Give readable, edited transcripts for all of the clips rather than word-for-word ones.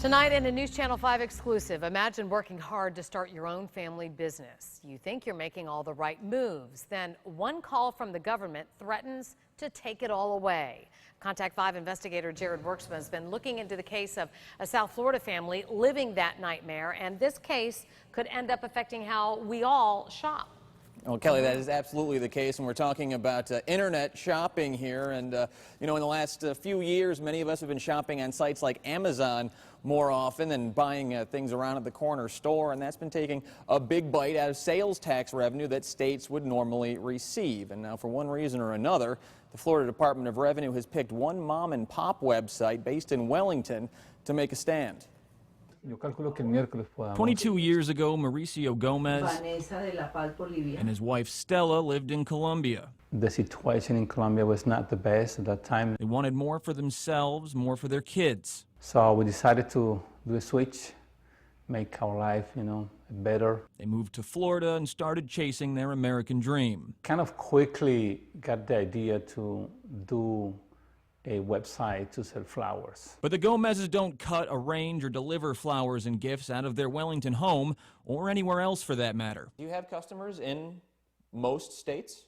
Tonight in a News Channel 5 exclusive, imagine working hard to start your own family business. You think you're making all the right moves. Then one call from the government threatens to take it all away. Contact 5 investigator Jared Worksman has been looking into the case of a South Florida family living that nightmare, and this case could end up affecting how we all shop. Well, Kelly, that is absolutely the case, and we're talking about internet shopping here. And, you know, in the last few years, many of us have been shopping on sites like Amazon more often than buying things around at the corner store, and that's been taking a big bite out of sales tax revenue that states would normally receive. And now, for one reason or another, the Florida Department of Revenue has picked one mom-and-pop website based in Wellington to make a stand. 22 years ago, Mauricio Gomez and his wife Stella lived in Colombia. The situation in Colombia was not the best at that time. They wanted more for themselves, more for their kids. So we decided to do a switch, make our life, better. They moved to Florida and started chasing their American dream. Kind of quickly got the idea to do a website to sell flowers. But the Gomez's don't cut, arrange, or deliver flowers and gifts out of their Wellington home, or anywhere else for that matter. Do you have customers in most states?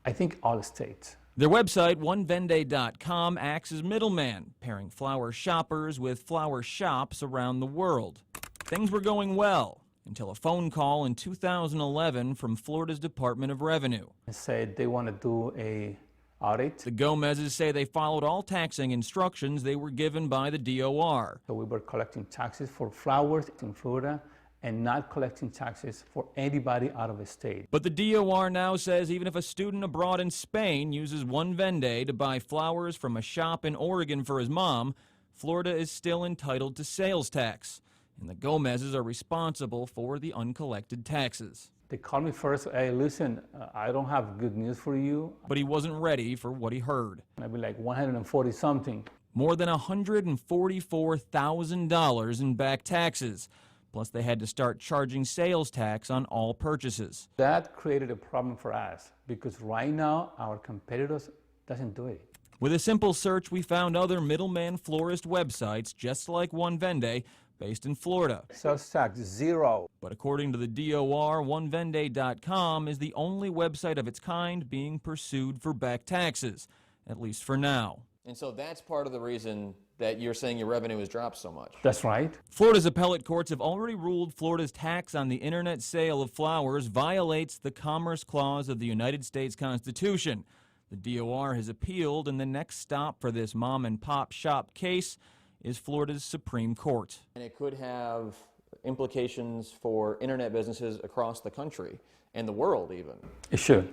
I think all states. Their website, onevende.com, acts as middleman, pairing flower shoppers with flower shops around the world. Things were going well until a phone call in 2011 from Florida's Department of Revenue. They said they want to do a audit. The Gomez's say they followed all taxing instructions they were given by the DOR. So we were collecting taxes for flowers in Florida and not collecting taxes for anybody out of the state. But the DOR now says even if a student abroad in Spain uses One Vende to buy flowers from a shop in Oregon for his mom, Florida is still entitled to sales tax. And the Gomez's are responsible for the uncollected taxes. They called me first, hey, listen, I don't have good news for you. But he wasn't ready for what he heard. I'd be like 140 something. More than $144,000 in back taxes. Plus they had to start charging sales tax on all purchases. That created a problem for us because right now our competitors doesn't do it. With a simple search, we found other middleman florist websites just like One Vende, based in Florida. Sales tax, zero. But according to the DOR, onevende.com is the only website of its kind being pursued for back taxes, at least for now. And so that's part of the reason that you're saying your revenue has dropped so much. That's right. Florida's appellate courts have already ruled Florida's tax on the internet sale of flowers violates the Commerce Clause of the United States Constitution. The DOR has appealed, and the next stop for this mom-and-pop shop case is Florida's Supreme Court. And it could have implications for internet businesses across the country and the world even. It should.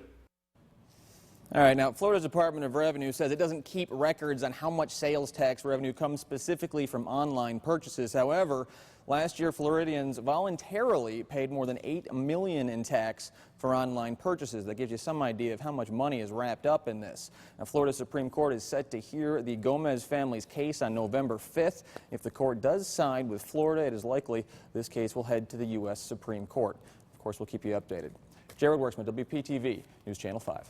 All right, now Florida's Department of Revenue says it doesn't keep records on how much sales tax revenue comes specifically from online purchases. However, last year Floridians voluntarily paid more than $8 million in tax for online purchases. That gives you some idea of how much money is wrapped up in this. Now, Florida Supreme Court is set to hear the Gomez family's case on November 5th. If the court does side with Florida, it is likely this case will head to the U.S. Supreme Court. Of course, we'll keep you updated. Jared Worksman, WPTV News Channel 5.